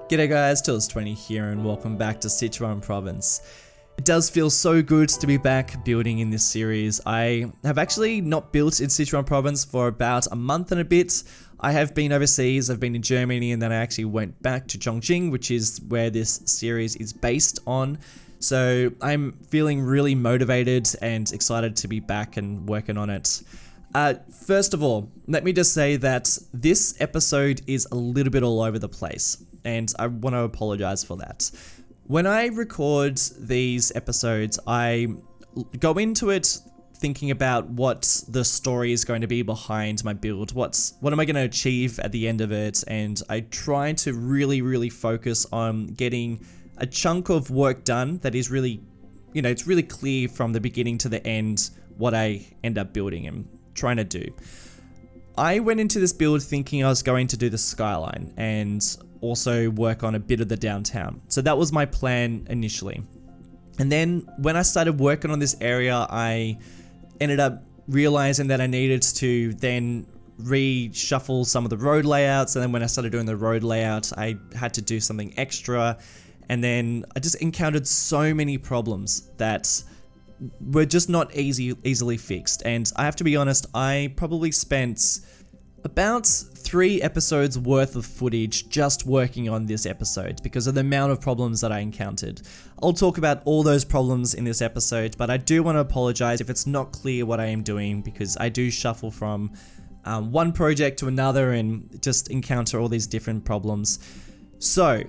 G'day guys, Tills20 here and welcome back to Sichuan Province. It does feel so good to be back building in this series. I have actually not built in Sichuan Province for about a month and a bit. I have been overseas, I've been in Germany, and then I actually went back to Chongqing, which is where this series is based on. So I'm feeling really motivated and excited to be back and working on it. First of all, let me just say that this episode is a little bit all over the place, and I want to apologize for that. When I record these episodes, I go into it thinking about what the story is going to be behind my build, what am I going to achieve at the end of it, and I try to really focus on getting a chunk of work done that is really, it's really clear from the beginning to the end what I end up building and trying to do. I went into this build thinking I was going to do the skyline and also work on a bit of the downtown. So that was my plan initially. And then when I started working on this area, I ended up realizing that I needed to then reshuffle some of the road layouts. And then when I started doing the road layout, I had to do something extra. And then I just encountered so many problems that were just not easily fixed. And I have to be honest, I probably spent about 3 episodes worth of footage just working on this episode because of the amount of problems that I encountered. I'll talk about all those problems in this episode, but I do want to apologize if it's not clear what I am doing because I do shuffle from one project to another and just encounter all these different problems. So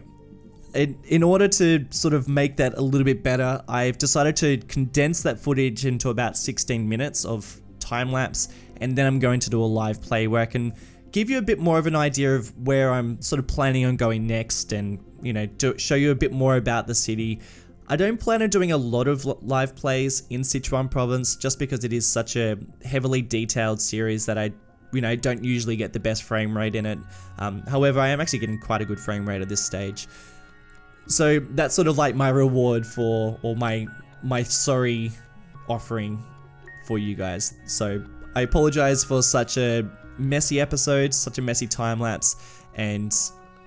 in order to sort of make that a little bit better, I've decided to condense that footage into about 16 minutes of time lapse, and then I'm going to do a live play where I can give you a bit more of an idea of where I'm sort of planning on going next and, show you a bit more about the city. I don't plan on doing a lot of live plays in Sichuan Province just because it is such a heavily detailed series that I don't usually get the best frame rate in it. However, I am actually getting quite a good frame rate at this stage. So that's sort of like my reward for, or my sorry offering for you guys. So I apologize for such a messy episode, such a messy time lapse, and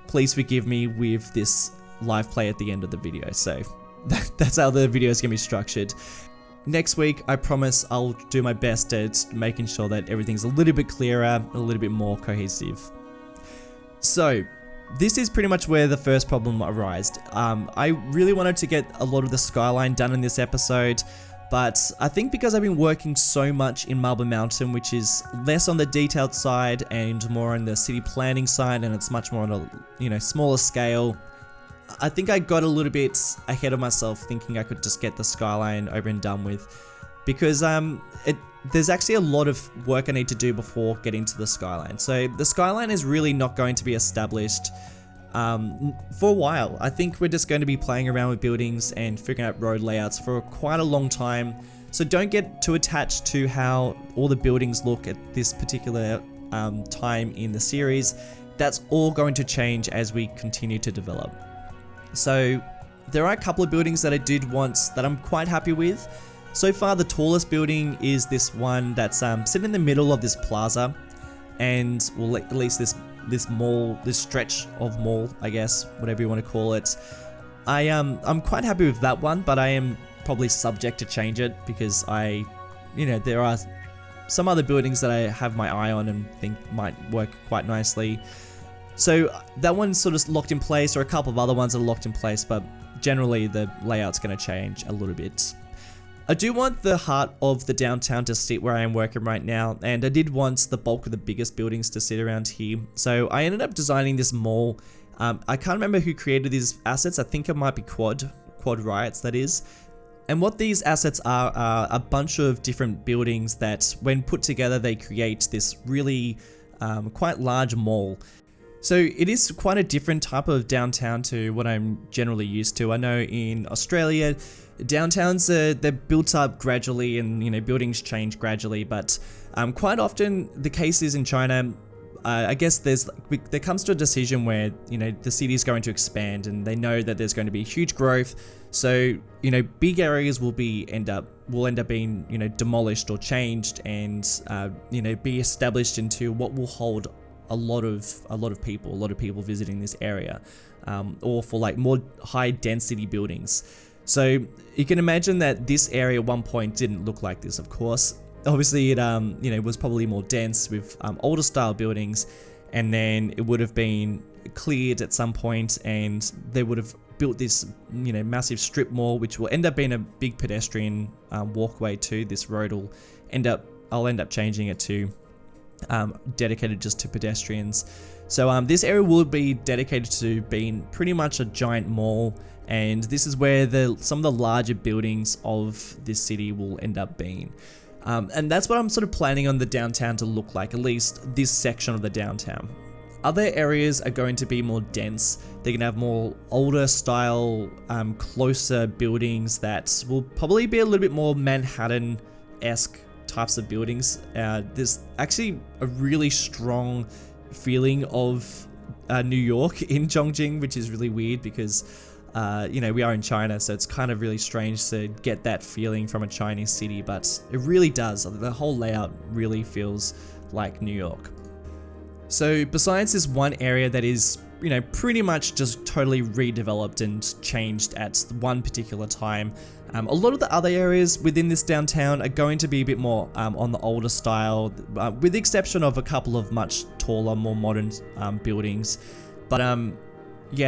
please forgive me with this live play at the end of the video. So that's how the video is going to be structured. Next week, I promise I'll do my best at making sure that everything's a little bit clearer, a little bit more cohesive. So this is pretty much where the first problem arose. I really wanted to get a lot of the skyline done in this episode, but I think because I've been working so much in Marble Mountain, which is less on the detailed side and more on the city planning side, and it's much more on a smaller scale, I think I got a little bit ahead of myself thinking I could just get the skyline over and done with, because there's actually a lot of work I need to do before getting to the skyline. So the skyline is really not going to be established for a while. I think we're just going to be playing around with buildings and figuring out road layouts for quite a long time. So don't get too attached to how all the buildings look at this particular time in the series. That's all going to change as we continue to develop. So there are a couple of buildings that I did want that I'm quite happy with. So far, the tallest building is this one that's sitting in the middle of this plaza, and well, at least this mall, this stretch of mall, I guess, whatever you want to call it. I'm quite happy with that one, but I am probably subject to change it because there are some other buildings that I have my eye on and think might work quite nicely. So that one's sort of locked in place, or a couple of other ones are locked in place, but generally the layout's going to change a little bit. I do want the heart of the downtown to sit where I am working right now, and I did want the bulk of the biggest buildings to sit around here. So I ended up designing this mall. I can't remember who created these assets. I think it might be Quad Riots, that is. And what these assets are a bunch of different buildings that, when put together, they create this really quite large mall. So it is quite a different type of downtown to what I'm generally used to. I know in Australia, downtowns they're built up gradually, and buildings change gradually. But quite often the case is in China. I guess there comes to a decision where the city is going to expand, and they know that there's going to be huge growth. So big areas will end up being demolished or changed, and be established into what will hold a lot of people visiting this area. or for like more high density buildings. So you can imagine that this area at one point didn't look like this, of course. Obviously it was probably more dense with older style buildings, and then it would have been cleared at some point, and they would have built this massive strip mall, which will end up being a big pedestrian walkway too. This road will I'll end up changing it to dedicated just to pedestrians. So this area will be dedicated to being pretty much a giant mall, and this is where some of the larger buildings of this city will end up being. And that's what I'm sort of planning on the downtown to look like, at least this section of the downtown. Other areas are going to be more dense. They're going to have more older style, closer buildings that will probably be a little bit more Manhattan-esque types of buildings. There's actually a really strong feeling of New York in Chongqing, which is really weird because we are in China, so it's kind of really strange to get that feeling from a Chinese city, but it really does. The whole layout really feels like New York. So besides this one area that is, pretty much just totally redeveloped and changed at one particular time, a lot of the other areas within this downtown are going to be a bit more on the older style, with the exception of a couple of much taller, more modern buildings. But a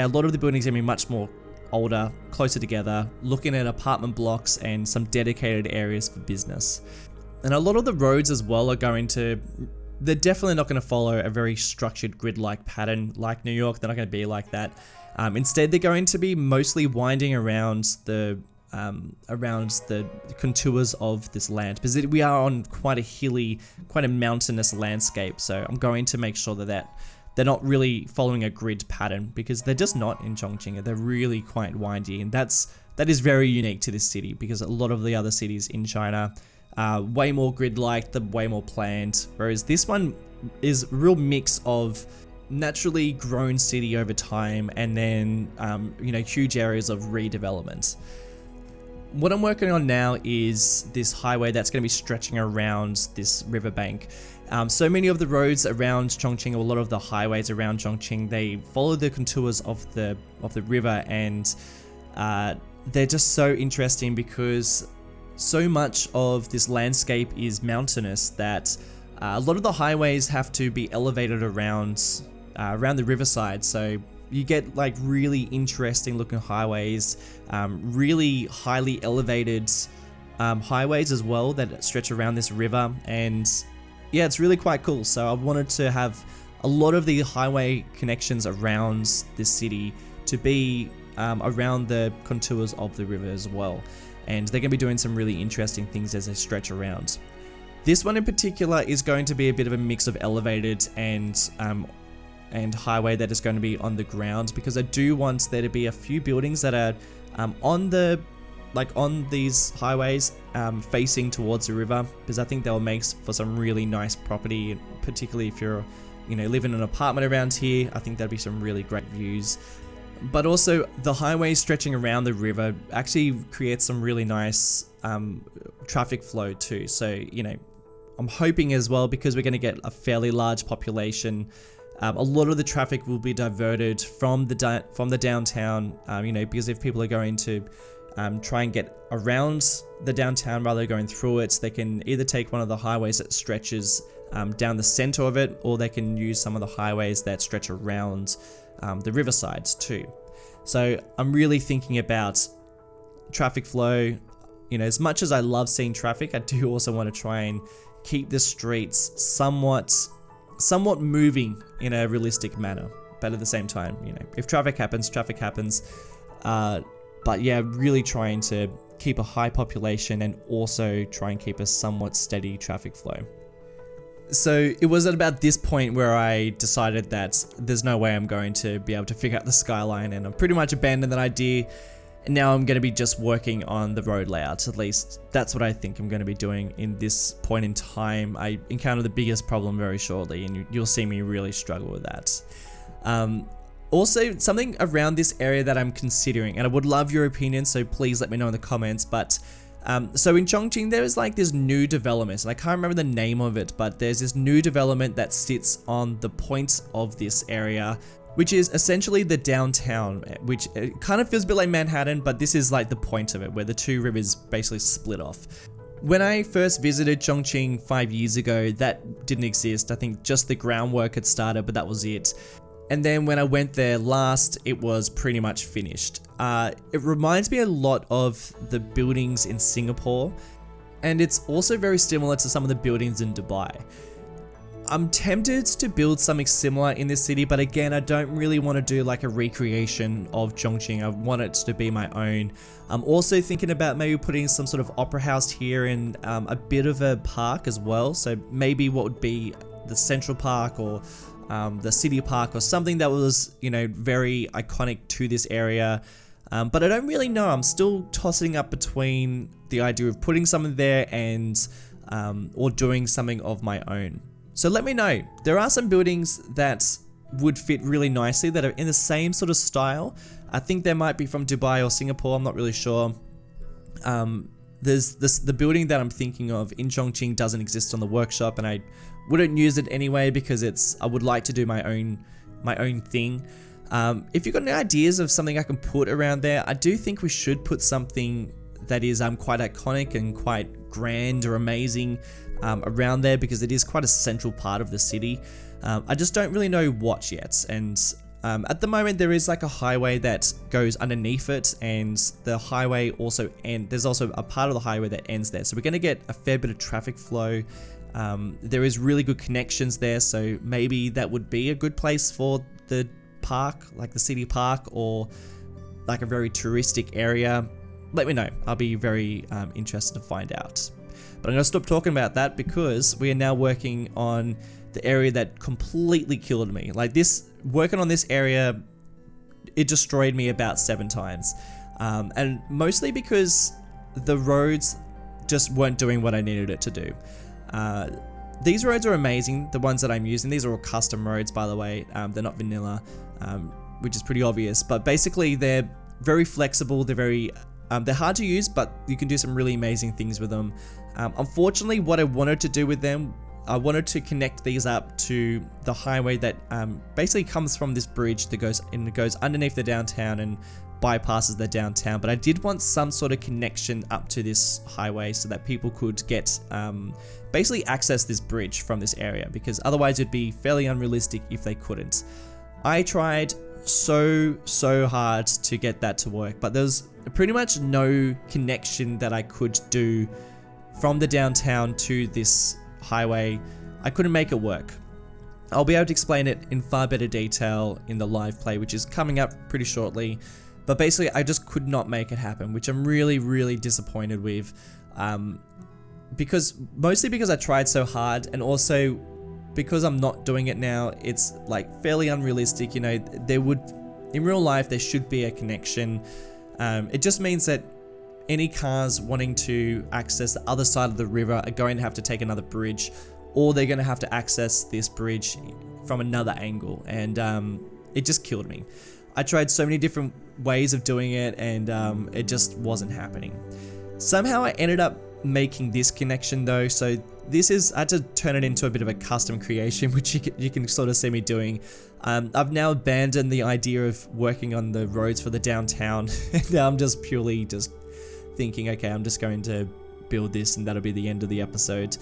lot of the buildings are going to be much more older, closer together, looking at apartment blocks and some dedicated areas for business. And a lot of the roads as well are they're definitely not going to follow a very structured grid-like pattern like New York. They're not going to be like that. Instead, they're going to be mostly winding around the contours of this land, because we are on quite a hilly, quite a mountainous landscape. So I'm going to make sure that they're not really following a grid pattern, because they're just not in Chongqing. They're really quite windy, and that is very unique to this city, because a lot of the other cities in China way more grid-like, they're way more planned, whereas this one is a real mix of naturally grown city over time and then huge areas of redevelopment. What I'm working on now is this highway that's going to be stretching around this riverbank. So many of the roads around Chongqing, or a lot of the highways around Chongqing, they follow the contours of the river, and they're just so interesting because so much of this landscape is mountainous that a lot of the highways have to be elevated around the riverside. So you get like really interesting looking highways, really highly elevated highways as well that stretch around this river, and yeah, it's really quite cool. So I wanted to have a lot of the highway connections around this city to be around the contours of the river as well. And they're going to be doing some really interesting things as they stretch around. This one in particular is going to be a bit of a mix of elevated and highway that is going to be on the ground, because I do want there to be a few buildings that are on these highways facing towards the river, because I think they'll make for some really nice property, particularly if you're living in an apartment around here. I think that'd be some really great views. But also the highway stretching around the river actually creates some really nice traffic flow too. So, I'm hoping as well, because we're going to get a fairly large population, a lot of the traffic will be diverted from the downtown, because if people are going to try and get around the downtown rather than going through it, they can either take one of the highways that stretches down the center of it, or they can use some of the highways that stretch around the riversides too. So I'm really thinking about traffic flow. As much as I love seeing traffic, I do also want to try and keep the streets somewhat moving in a realistic manner. But at the same time, if traffic happens, traffic happens. But yeah, really trying to keep a high population and also try and keep a somewhat steady traffic flow. So it was at about this point where I decided that there's no way I'm going to be able to figure out the skyline, and I've pretty much abandoned that idea. And now I'm going to be just working on the road layout. At least that's what I think I'm going to be doing in this point in time. I encounter the biggest problem very shortly, and you'll see me really struggle with that. Also, something around this area that I'm considering, and I would love your opinion, so please let me know in the comments, but so in Chongqing, there is like this new development, and I can't remember the name of it, but there's this new development that sits on the point of this area. which is essentially the downtown, which it kind of feels a bit like Manhattan, but this is like the point of it, where the two rivers basically split off. When I first visited Chongqing 5 years ago, that didn't exist. I think just the groundwork had started, but that was it. And then when I went there last, it was pretty much finished. It reminds me a lot of the buildings in Singapore, and it's also very similar to some of the buildings in Dubai. I'm tempted to build something similar in this city, but again, I don't really want to do like a recreation of Chongqing. I want it to be my own. I'm also thinking about maybe putting some sort of opera house here and a bit of a park as well. So maybe what would be the Central Park or the City Park or something that was, you know, very iconic to this area. But I don't really know. I'm still tossing up between the idea of putting something there and or doing something of my own. So let me know. There are some buildings that would fit really nicely that are in the same sort of style. I think they might be from Dubai or Singapore. I'm not really sure. There's the building that I'm thinking of in Chongqing doesn't exist on the workshop, and I wouldn't use it anyway because I would like to do my own thing. If you've got any ideas of something I can put around there, I do think we should put something that is quite iconic and quite grand or amazing around there, because it is quite a central part of the city. I just don't really know what yet, and at the moment there is like a highway that goes underneath it, and the highway also there's also a part of the highway that ends there, so we're going to get a fair bit of traffic flow. There is really good connections there, so maybe that would be a good place for the park, like the city park, or like a very touristic area. Let me know. I'll be very interested to find out. But I'm going to stop talking about that because we are now working on the area that completely killed me. Like working on this area, it destroyed me about 7 times. And mostly because the roads just weren't doing what I needed it to do. These roads are amazing, the ones that I'm using. These are all custom roads, by the way. They're not vanilla, which is pretty obvious. But basically, they're very flexible. They're hard to use, but you can do some really amazing things with them. Unfortunately, what I wanted to do with them, I wanted to connect these up to the highway that basically comes from this bridge that goes underneath the downtown and bypasses the downtown. But I did want some sort of connection up to this highway so that people could get basically access this bridge from this area, because otherwise it'd be fairly unrealistic if they couldn't. I tried so hard to get that to work, but there's pretty much no connection that I could do from the downtown to this highway. I couldn't make it work. I'll be able to explain it in far better detail in the live play, which is coming up pretty shortly. But basically, I just could not make it happen, which I'm really disappointed with. Mostly because I tried so hard, and also because I'm not doing it now, it's like fairly unrealistic. You know, in real life, there should be a connection. It just means that any cars wanting to access the other side of the river are going to have to take another bridge, or they're going to have to access this bridge from another angle, and it just killed me. I tried so many different ways of doing it, and it just wasn't happening. Somehow I ended up making this connection though, so I had to turn it into a bit of a custom creation, which you can sort of see me doing. I've now abandoned the idea of working on the roads for the downtown. Now I'm just purely thinking, okay, I'm just going to build this and that'll be the end of the episode.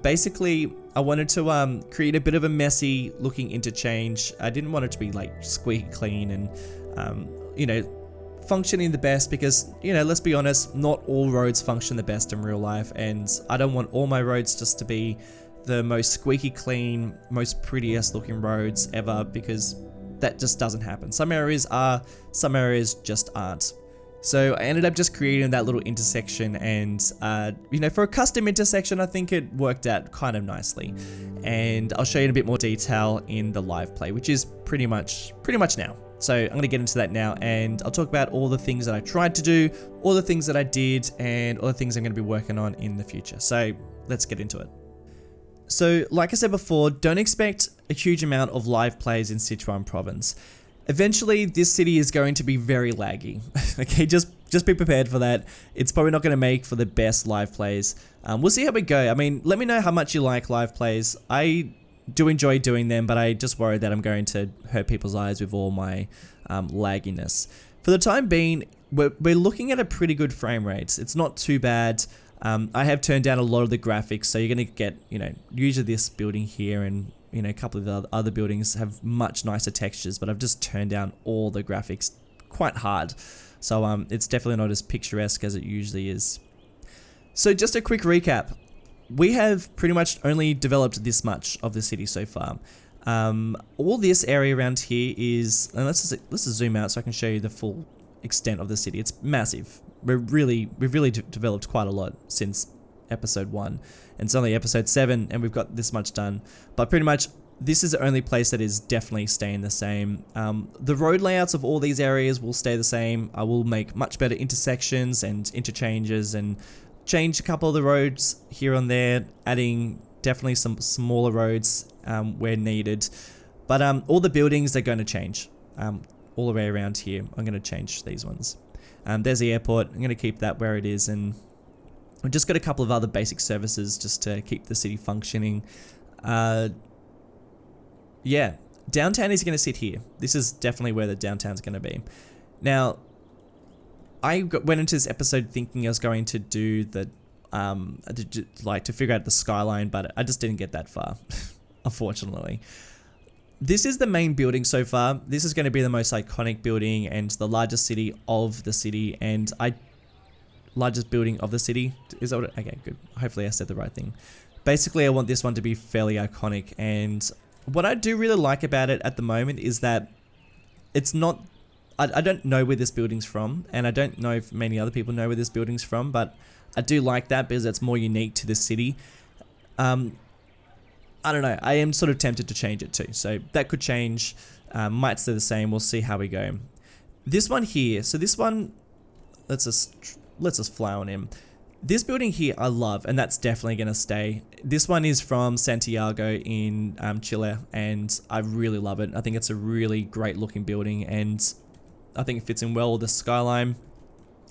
Basically, I wanted to create a bit of a messy looking interchange. I didn't want it to be like squeaky clean and, you know, functioning the best, because, you know, let's be honest, not all roads function the best in real life, and I don't want all my roads just to be the most squeaky clean, most prettiest looking roads ever, because that just doesn't happen. Some areas are, some areas just aren't. So I ended up just creating that little intersection, and you know, for a custom intersection, I think it worked out kind of nicely. And I'll show you in a bit more detail in the live play, which is pretty much now. So I'm gonna get into that now, and I'll talk about all the things that I tried to do, all the things that I did, and all the things I'm gonna be working on in the future. So let's get into it. So like I said before, don't expect a huge amount of live plays in Sichuan Province. Eventually, this city is going to be very laggy. Okay, just be prepared for that. It's probably not going to make for the best live plays. We'll see how we go. I mean, let me know how much you like live plays. I do enjoy doing them, but I just worry that I'm going to hurt people's eyes with all my lagginess. For the time being, we're looking at a pretty good frame rate. It's not too bad. I have turned down a lot of the graphics, so you're going to get, usually this building here and, a couple of the other buildings have much nicer textures, but I've just turned down all the graphics quite hard. So it's definitely not as picturesque as it usually is. So just a quick recap. We have pretty much only developed this much of the city so far. All this area around here is, and let's just zoom out so I can show you the full extent of the city. It's massive. We've really developed quite a lot since episode 1, and it's only episode 7 and we've got this much done. But pretty much this is the only place that is definitely staying the same. The road layouts of all these areas will stay the same. I will make much better intersections and interchanges and change a couple of the roads here and there, adding definitely some smaller roads where needed. But all the buildings are going to change. All the way around here, I'm going to change these ones. There's the airport. I'm going to keep that where it is, and we've just got a couple of other basic services just to keep the city functioning. Yeah, downtown is going to sit here. This is definitely where the downtown's going to be. Now, went into this episode thinking I was going to do the, to figure out the skyline, but I just didn't get that far, unfortunately. This is the main building so far. This is going to be the most iconic building and the largest city of the city, and largest building of the city. Is that what okay, good. Hopefully I said the right thing. Basically, I want this one to be fairly iconic, and what I do really like about it at the moment is that it's not, I don't know where this building's from, and I don't know if many other people know where this building's from, but I do like that because it's more unique to the city. I don't know, I am sort of tempted to change it too, so that could change, might stay the same, we'll see how we go. This one here, so this one, let's just fly on in. This building here I love, and that's definitely going to stay. This one is from Santiago in Chile, and I really love it. I think it's a really great looking building, and I think it fits in well with the skyline.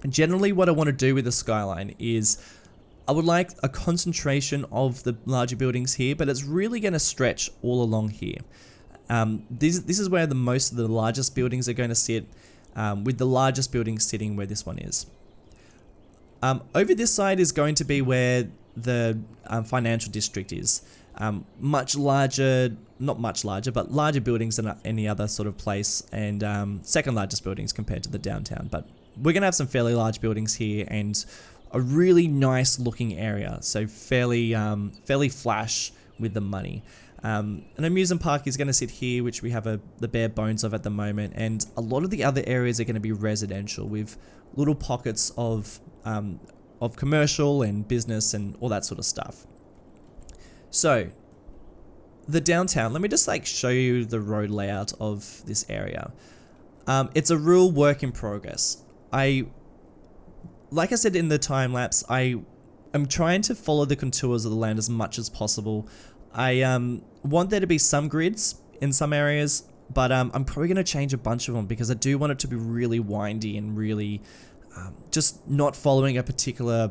Generally what I want to do with the skyline is I would like a concentration of the larger buildings here, but it's really going to stretch all along here. This is where most of the largest buildings are going to sit, with the largest building sitting where this one is. Over this side is going to be where the financial district is. Much larger, not much larger, but larger buildings than any other sort of place, and second largest buildings compared to the downtown. But we're going to have some fairly large buildings here and a really nice looking area, so fairly flash with the money. An amusement park is going to sit here, which we have the bare bones of at the moment, and a lot of the other areas are going to be residential with little pockets of commercial and business and all that sort of stuff. So the downtown, let me just show you the road layout of this area. It's a real work in progress. Like I said in the time lapse, I am trying to follow the contours of the land as much as possible. I want there to be some grids in some areas, but I'm probably going to change a bunch of them because I do want it to be really windy and really just not following a particular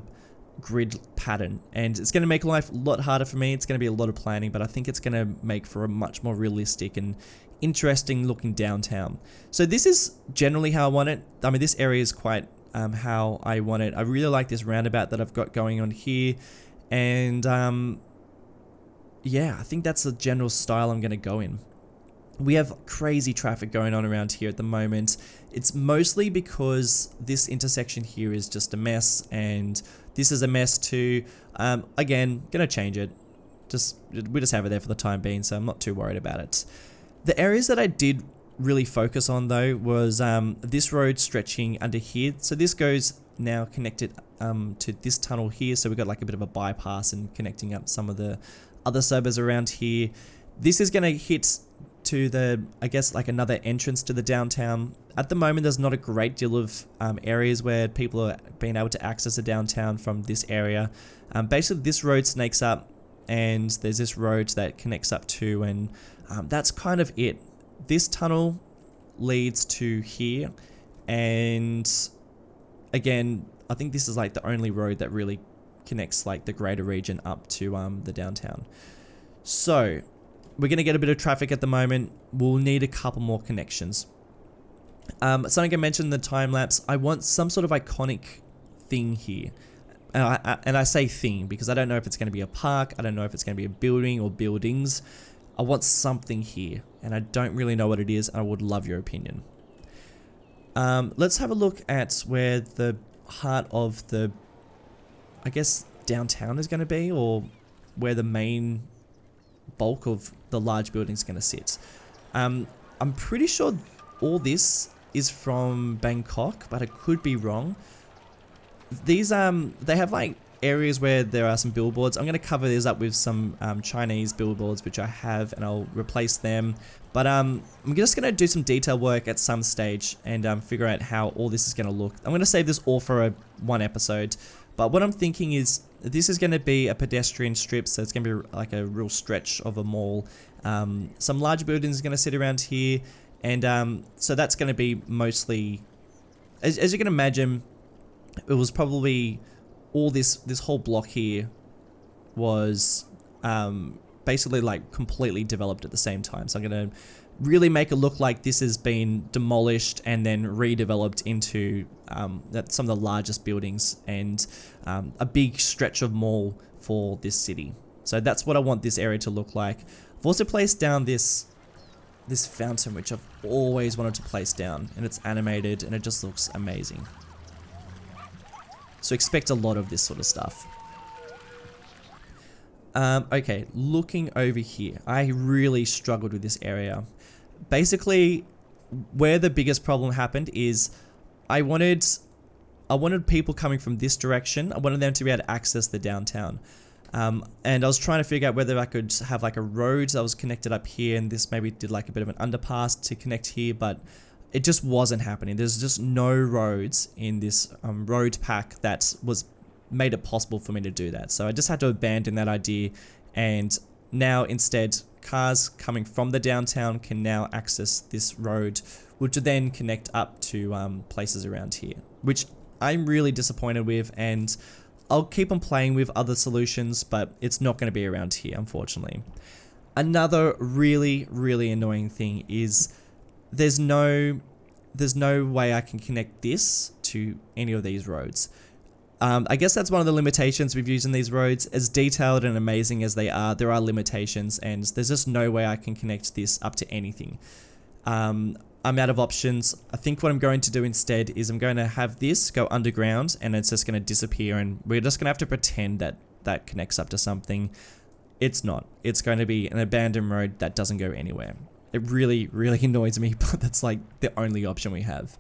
grid pattern. And it's going to make life a lot harder for me. It's going to be a lot of planning, but I think it's going to make for a much more realistic and interesting looking downtown. So this is generally how I want it. I mean, this area is quite how I want it. I really like this roundabout that I've got going on here, and yeah, I think that's the general style I'm going to go in. We have crazy traffic going on around here at the moment. It's mostly because this intersection here is just a mess, and this is a mess too. Again, gonna change it. We just have it there for the time being, so I'm not too worried about it. The areas that I did really focus on though was this road stretching under here. So this goes now connected to this tunnel here, so we've got like a bit of a bypass and connecting up some of the other suburbs around here. This is going to hit to the, I guess, like another entrance to the downtown. At the moment there's not a great deal of areas where people are being able to access the downtown from this area. Basically this road snakes up, and there's this road that connects up to, and that's kind of it. This tunnel leads to here, and again, I think this is like the only road that really connects like the greater region up to the downtown. So we're going to get a bit of traffic at the moment. We'll need a couple more connections. Something I mentioned in the time lapse, I want some sort of iconic thing here. And I say thing because I don't know if it's going to be a park. I don't know if it's going to be a building or buildings. I want something here, and I don't really know what it is. I would love your opinion. Let's have a look at where the heart of the, I guess, downtown is going to be, or where the main bulk of the large building is going to sit. I'm pretty sure all this is from Bangkok, but I could be wrong. These they have like areas where there are some billboards. I'm going to cover these up with some Chinese billboards, which I have, and I'll replace them. But I'm just going to do some detail work at some stage and figure out how all this is going to look. I'm going to save this all for one episode. But what I'm thinking is this is going to be a pedestrian strip, so it's going to be like a real stretch of a mall. Some large buildings are going to sit around here, and so that's going to be mostly, as you can imagine, it was probably all this whole block here was basically like completely developed at the same time. So I'm going to really make it look like this has been demolished and then redeveloped into some of the largest buildings and a big stretch of mall for this city. So that's what I want this area to look like. I've also placed down this fountain, which I've always wanted to place down, and it's animated and it just looks amazing. So expect a lot of this sort of stuff. Okay, looking over here, I really struggled with this area. Basically, where the biggest problem happened is I wanted people coming from this direction. I wanted them to be able to access the downtown. And I was trying to figure out whether I could have like a road that was connected up here, and this maybe did like a bit of an underpass to connect here, but it just wasn't happening. There's just no roads in this road pack that made it possible for me to do that. So I just had to abandon that idea, and now instead cars coming from the downtown can now access this road, which would then connect up to places around here, which I'm really disappointed with, and I'll keep on playing with other solutions, but it's not going to be around here, unfortunately. Another really, really annoying thing is there's no way I can connect this to any of these roads. I guess that's one of the limitations we've used in these roads. As detailed and amazing as they are, there are limitations, and there's just no way I can connect this up to anything. I'm out of options. I think what I'm going to do instead is I'm going to have this go underground, and it's just going to disappear, and we're just going to have to pretend that that connects up to something. It's not. It's going to be an abandoned road that doesn't go anywhere. It really, really annoys me, but that's like the only option we have.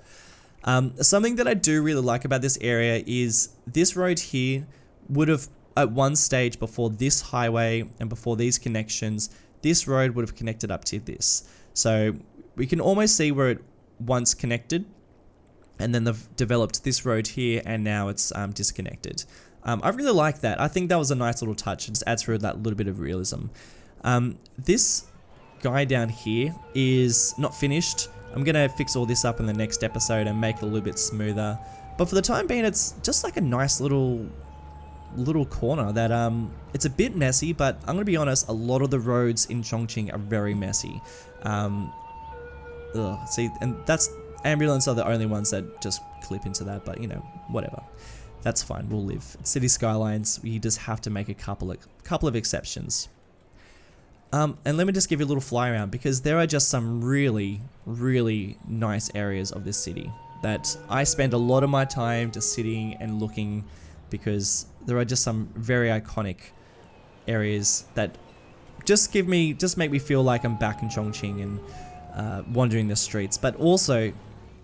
Something that I do really like about this area is this road here would have, at one stage before this highway and before these connections, this road would have connected up to this. So we can almost see where it once connected, and then they've developed this road here, and now it's disconnected. I really like that. I think that was a nice little touch. It just adds for that little bit of realism. This guy down here is not finished. I'm gonna fix all this up in the next episode and make it a little bit smoother, but for the time being it's just like a nice little corner that it's a bit messy, but I'm gonna be honest, a lot of the roads in Chongqing are very messy. See, and that's ambulance are the only ones that just clip into that, but you know, whatever, that's fine, we'll live. It's Cities Skylines, we just have to make a couple of exceptions. And let me just give you a little fly around, because there are just some really, really nice areas of this city that I spend a lot of my time just sitting and looking, because there are just some very iconic areas that just make me feel like I'm back in Chongqing and wandering the streets, but also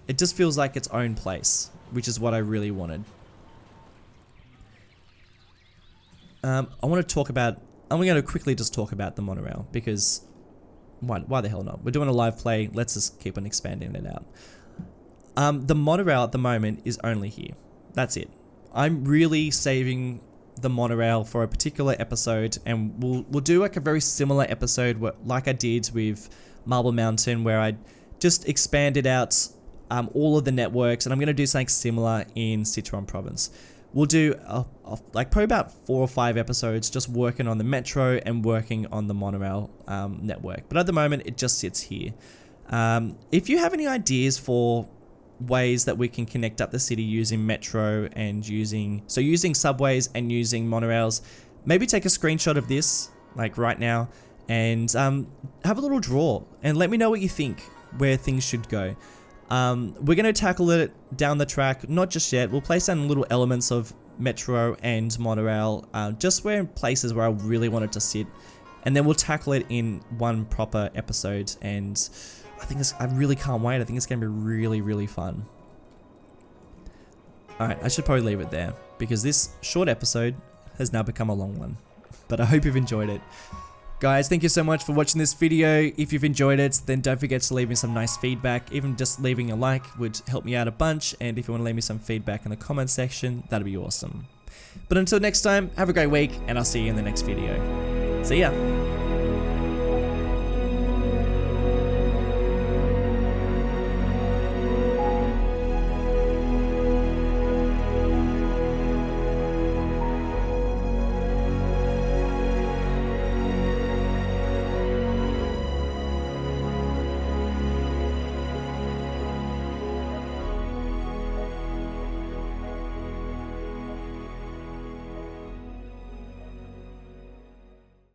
it just feels like its own place, which is what I really wanted. I want to talk about, I'm going to quickly just talk about the monorail, because why the hell not? We're doing a live play, let's just keep on expanding it out. The monorail at the moment is only here. That's it. I'm really saving the monorail for a particular episode, and we'll do like a very similar episode like I did with Marble Mountain, where I just expanded out all of the networks, and I'm going to do something similar in Sichuan Province. we'll do like probably about 4 or 5 episodes just working on the metro and working on the monorail network. But at the moment, it just sits here. If you have any ideas for ways that we can connect up the city using metro and using subways and using monorails, maybe take a screenshot of this like right now and have a little draw and let me know what you think where things should go. We're going to tackle it down the track, not just yet. We'll place down little elements of metro and monorail, just where in places where I really want it to sit, and then we'll tackle it in one proper episode. And I really can't wait. I think it's going to be really, really fun. Alright, I should probably leave it there because this short episode has now become a long one, but I hope you've enjoyed it. Guys, thank you so much for watching this video. If you've enjoyed it, then don't forget to leave me some nice feedback. Even just leaving a like would help me out a bunch. And if you want to leave me some feedback in the comment section, that'd be awesome. But until next time, have a great week, and I'll see you in the next video. See ya!